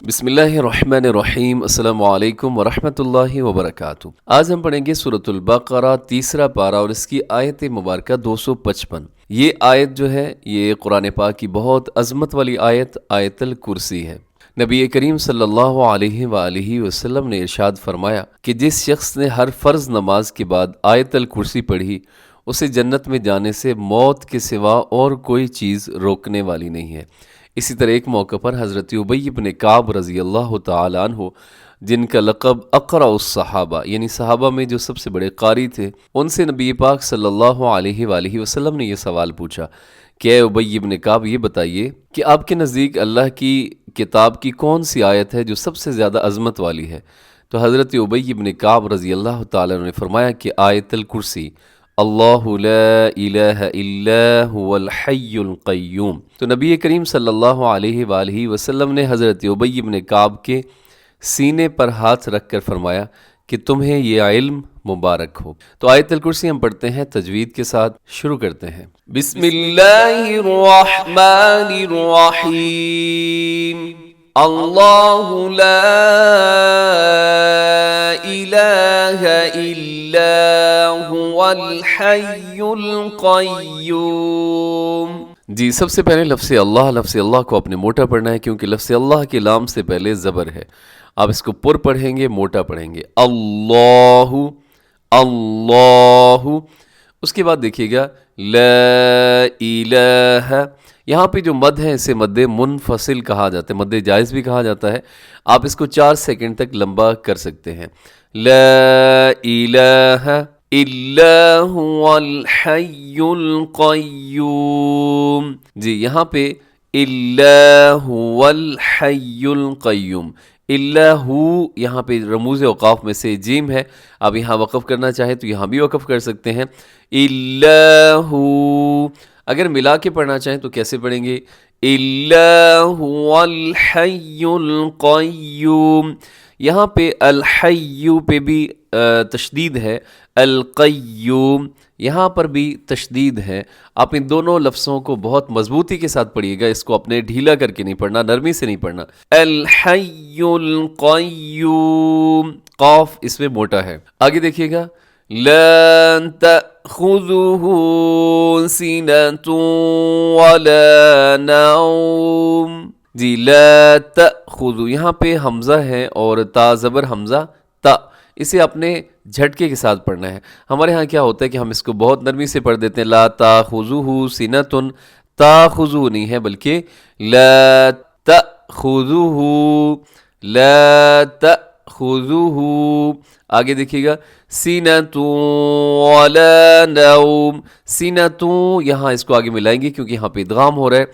بسم اللہ الرحمن الرحیم۔ السلام علیکم ورحمۃ اللہ وبرکاتہ۔ آج ہم پڑھیں گے سورۃ البقرہ تیسرا پارہ اور اس کی آیت مبارکہ 255۔ یہ آیت جو ہے یہ قرآن پاک کی بہت عظمت والی آیت الکرسی ہے۔ نبی کریم صلی اللہ علیہ وآلہ وسلم نے ارشاد فرمایا کہ جس شخص نے ہر فرض نماز کے بعد آیت الکرسی پڑھی اسے جنت میں جانے سے موت کے سوا اور کوئی چیز روکنے والی نہیں ہے۔ اسی طرح ایک موقع پر حضرت ابی بن کعب رضی اللہ تعالیٰ عنہ، جن کا لقب اقرأ الصحابہ یعنی صحابہ میں جو سب سے بڑے قاری تھے، ان سے نبی پاک صلی اللہ علیہ وآلہ وسلم نے یہ سوال پوچھا کہ اے ابی بن کعب، یہ بتائیے کہ آپ کے نزدیک اللہ کی کتاب کی کون سی آیت ہے جو سب سے زیادہ عظمت والی ہے؟ تو حضرت ابی بن کعب رضی اللہ تعالیٰ عنہ نے فرمایا کہ آیت الکرسی، اللہ لا الہ الا هو الحی القیوم۔ تو نبی کریم صلی اللہ علیہ وآلہ وسلم نے حضرت ابی بن کعب کے سینے پر ہاتھ رکھ کر فرمایا کہ تمہیں یہ علم مبارک ہو۔ تو آیت الکرسی ہم پڑھتے ہیں، تجوید کے ساتھ شروع کرتے ہیں۔ بسم اللہ الرحمن الرحیم۔ اللہ لا الہ الا هو الحی القیوم۔ جی، سب سے پہلے لفظ اللہ کو آپ نے موٹا پڑھنا ہے، کیونکہ لفظ اللہ کے لام سے پہلے زبر ہے۔ آپ اس کو پر پڑھیں گے، موٹا پڑھیں گے، اللہ اللہ۔ اس کے بعد دیکھیے گا لا الہ، یہاں پہ جو مد ہے اسے مد منفصل کہا جاتا ہے، مد جائز بھی کہا جاتا ہے۔ آپ اس کو 4 سیکنڈ تک لمبا کر سکتے ہیں۔ لا الہ الا هو الحی القیوم۔ جی، یہاں پہ الا هو الحی القیوم، الا ہو یہاں پہ رموز اوقاف میں سے جیم ہے، آپ یہاں وقف کرنا چاہیں تو یہاں بھی وقف کر سکتے ہیں۔ الا ہو، اگر ملا کے پڑھنا چاہیں تو کیسے پڑھیں گے؟ الا هو الحی القیوم۔ یہاں پہ الحی پہ بھی تشدید ہے، القیوم یہاں پر بھی تشدید ہے۔ آپ ان دونوں لفظوں کو بہت مضبوطی کے ساتھ پڑھیے گا، اس کو اپنے ڈھیلا کر کے نہیں پڑھنا، نرمی سے نہیں پڑھنا۔ الحی القیوم، قاف اس میں موٹا ہے۔ آگے دیکھیے گا لا تأخذه سنة ولا نوم۔ جی، لا تأخذ، یہاں پہ حمزہ ہے اور تا زبر حمزہ تا، اسے اپنے جھٹکے کے ساتھ پڑھنا ہے۔ ہمارے ہاں کیا ہوتا ہے کہ ہم اس کو بہت نرمی سے پڑھ دیتے ہیں، لا تأخذه سنة، تأخذ نہیں ہے بلکہ لا تأخذه، لا تأخذه۔ آگے دیکھیے گا سنة ولا نوم، سنة یہاں اس کو آگے ملائیں گے کیونکہ یہاں پہ ادغام ہو رہا ہے۔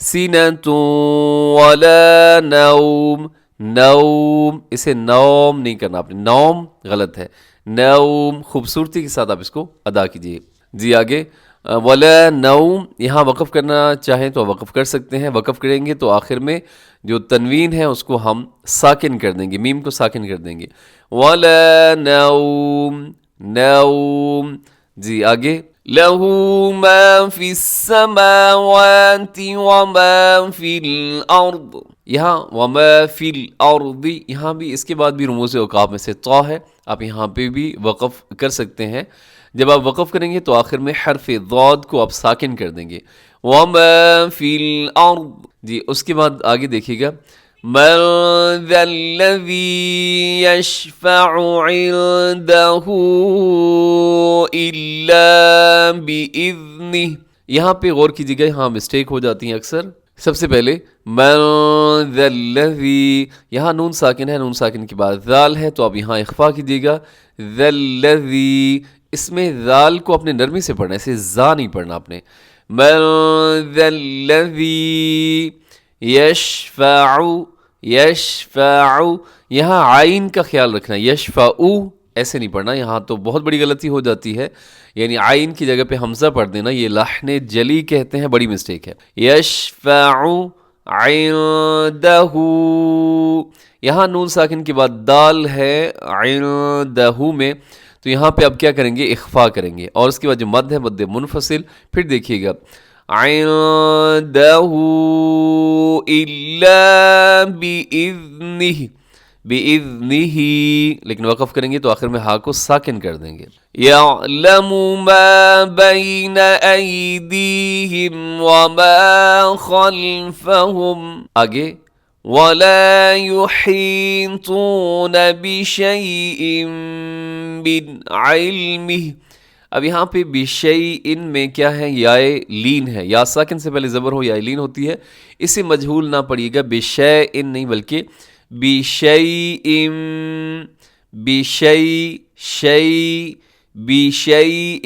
سنة ولا نوم، نوم اسے نوم نہیں کرنا آپ نے، نوم غلط ہے، نوم خوبصورتی کے ساتھ آپ اس کو ادا کیجئے۔ جی آگے ولا نوم، یہاں وقف کرنا چاہیں تو وقف کر سکتے ہیں۔ وقف کریں گے تو آخر میں جو تنوین ہے اس کو ہم ساکن کر دیں گے، میم کو ساکن کر دیں گے، ولا نوم، نوم۔ جی آگے لَهُ مَا فِي السَّمَاوَاتِ وَمَا فِي الْأَرْضِ، یہاں وَمَا فِي الْأَرْضِ، یہاں بھی اس کے بعد بھی رموز اوقاف میں سے طا ہے، آپ یہاں پہ بھی وقف کر سکتے ہیں۔ جب آپ وقف کریں گے تو آخر میں حرف ضاد کو آپ ساکن کر دیں گے، وَمَا فِي الْأَرْضِ۔ جی، اس کے بعد آگے دیکھیے گا مَنْ ذَا الَّذِي يَشْفَعُ عِنْدَهُ إِلَّا بِإِذْنِهِ، یہاں پہ غور کیجیے گا، یہاں مسٹیک ہو جاتی ہیں اکثر۔ سب سے پہلے مَنْ ذَا الَّذِي، یہاں نون ساکن ہے، نون ساکن کے بعد ذال ہے تو آپ یہاں اخفا کیجیے گا، ذَا الَّذِي، اس میں ذال کو اپنے نرمی سے پڑھنا ہے، اسے زا نہیں پڑھنا آپ نے۔ مَنْ ذَا الَّذِي یشفع، یشفع یہاں عین کا خیال رکھنا، یشفع ایسے نہیں پڑھنا، یہاں تو بہت بڑی غلطی ہو جاتی ہے، یعنی عین کی جگہ پہ حمزہ پڑھ دینا، یہ لحن جلی کہتے ہیں، بڑی مسٹیک ہے۔ یشفع عندہ، یہاں نون ساکن کے بعد دال ہے عندہ میں، تو یہاں پہ اب کیا کریں گے؟ اخفا کریں گے، اور اس کے بعد جو مد ہے مد منفصل۔ پھر دیکھیے گا عندہ الا بإذنہ، بإذنہ، لیکن وقف کریں گے تو آخر میں ہا کو ساکن کر دیں گے. یعلم ما بین ایدیہم وما خلفہم. آگے ولا يحيطون بشيء من علمه. اب یہاں پہ بشیء میں کیا ہے؟ یائے لین ہے. یا ساکن سے پہلے زبر ہو یا لین ہوتی ہے. اسے مجہول نہ پڑھیے گا، بشیء نہیں بلکہ بشیء، بشیء، شیء، بشیء.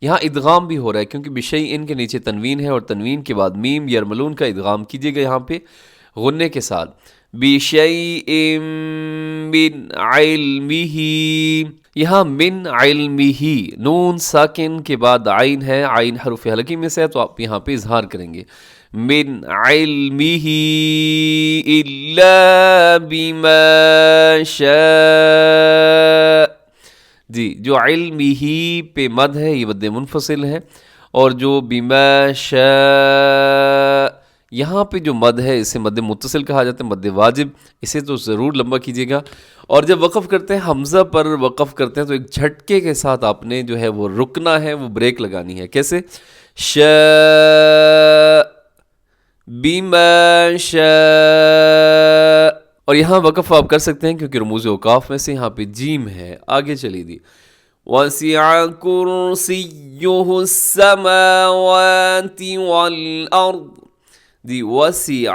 یہاں ادغام بھی ہو رہا ہے کیونکہ بشیء کے نیچے تنوین ہے، اور تنوین کے بعد میم یرملون کا ادغام کیجیے گا یہاں پہ غنے کے ساتھ. بشیء من علمہ. یہاں من علمہ، نون ساکن کے بعد عین ہے، عین حرف حلقی میں سے ہے تو آپ یہاں پہ اظہار کریں گے. من علمہ الا بما شاء. جی، جو علم ہی پہ مد ہے یہ مد منفصل ہے، اور جو بما شاء یہاں پہ جو مد ہے اسے مد متصل کہا جاتا ہے، مد واجب. اسے تو ضرور لمبا کیجیے گا. اور جب وقف کرتے ہیں حمزہ پر وقف کرتے ہیں تو ایک جھٹکے کے ساتھ آپ نے جو ہے وہ رکنا ہے، وہ بریک لگانی ہے. کیسے؟ شاء، بما شاء. اور یہاں وقف آپ کر سکتے ہیں کیونکہ رموز اوقاف میں سے یہاں پہ جیم ہے. آگے چلی دی. وَسِعَ كُرْسِيُّهُ السَّمَاوَاتِ وَالْأَرْضِ. دی وسیع،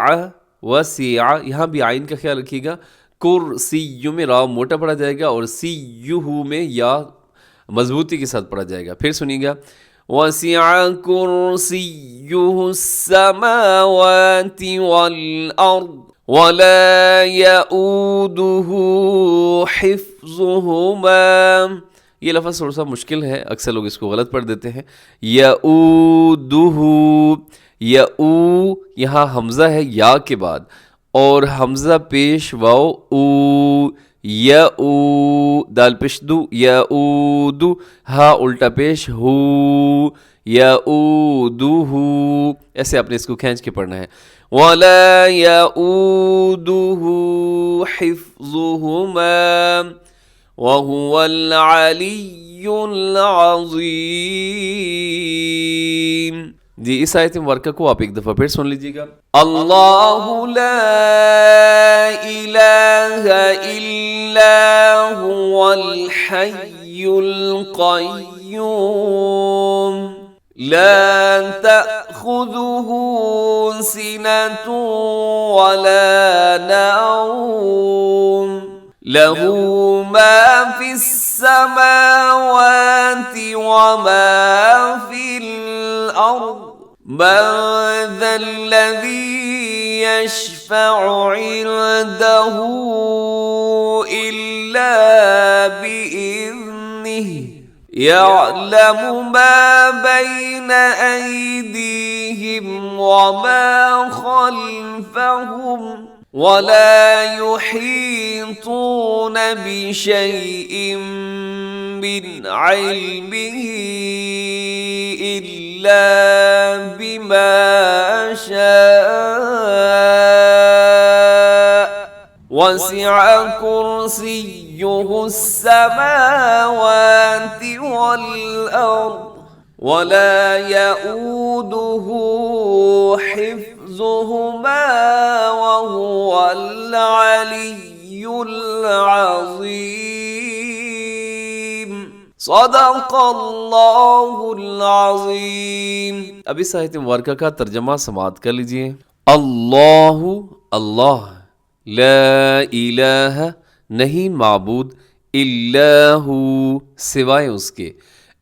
وسیع یہاں بھی عین کا خیال رکھیے گا. کرسی میں را موٹا پڑھا جائے گا اور سیہ میں یا مضبوطی کے ساتھ پڑھا جائے گا. پھر سنیے گا وسع کرسیہ السماوات والارض ولا یؤودہ حفظہما. یہ لفظ تھوڑا سا مشکل ہے، اکثر لوگ اس کو غلط پڑھ دیتے ہیں. یؤودہ، یؤ یہاں حمزہ ہے یا کے بعد، اور حمزہ پیش واو او، یؤ دال پیش دو، یؤودو ہا الٹا پیش ہو، یؤودہ. ایسے آپ نے اس کو کھینچ کے پڑھنا ہے. وَلَا يَؤُودُهُ حِفْظُهُمَا وَهُوَ الْعَلِيُّ الْعَظِيمُ. جی اس آیت مبارکہ کو آپ ایک دفعہ پھر سن لیجیے گا. اللہ لا الہ الا هو الحی القیوم لا تأخذه سنة ولا نوم له ما في السماوات وما في الأرض من ذا الذي يشفع عنده إلا بإذنه يعلم ما بين أيديهم وما خلفهم ولا يحيطون بشيء من علمه إلا بما شاء وسع كرسيه السماوات والأرض ولا يؤوده حفظهما وهو العلي العظيم. صدق اللہ العظیم. اب اس آیت مبارکہ کا ترجمہ سماعت کر لیجئے. اللہ، اللہ، لا الہ نہیں معبود، الا ہو سوائے اس کے،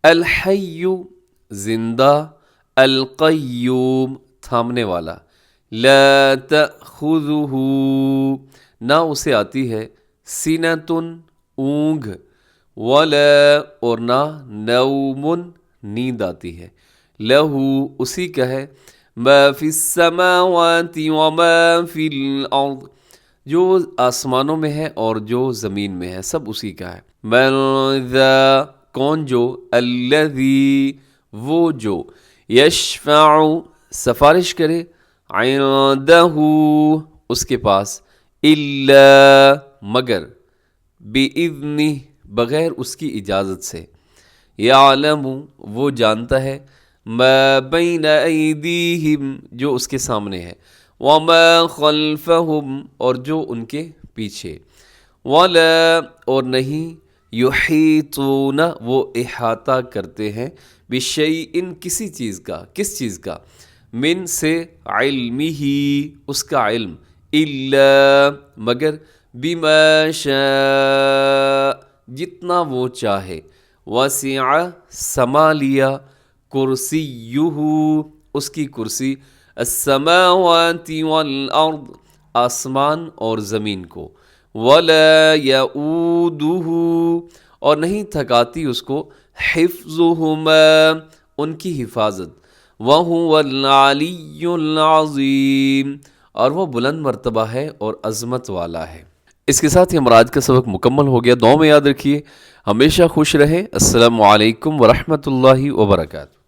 الحی زندہ، القیوم تھامنے والا، لا تأخذہ نہ اسے آتی ہے، سنتن اونگ، ولا اور نہ نوم نیند آتی ہے، لہو اسی کا ہے، ما فی السماوات وما فی الارض جو آسمانوں میں ہے اور جو زمین میں ہے سب اسی کا ہے. من ذا کون جو، الذی وہ جو، یشفع سفارش کرے، عندہ اس کے پاس، الا مگر، بِإِذْنِهِ بغیر اس کی اجازت سے، یعلم وہ جانتا ہے، ما بین ایدیہم جو اس کے سامنے ہے، وما خلفہم اور جو ان کے پیچھے، ولا اور نہیں، یحیطون وہ احاطہ کرتے ہیں، بشیء کسی چیز کا، کس چیز کا، من سے، علمہ اس کا علم، الا مگر، بما شاء جتنا وہ چاہے، وسع سما لیا، کرسیہ اس کی کرسی، السماوات والارض آسمان اور زمین کو، ولا یؤودہ اور نہیں تھکاتی اس کو، حفظہما ان کی حفاظت، وہو العلی العظیم اور وہ بلند مرتبہ ہے اور عظمت والا ہے۔ اس کے ساتھ ہی ہمارا آج کا سبق مکمل ہو گیا۔ دعاؤں میں یاد رکھیے، ہمیشہ خوش رہیں۔ السلام علیکم ورحمۃ اللہ وبرکاتہ۔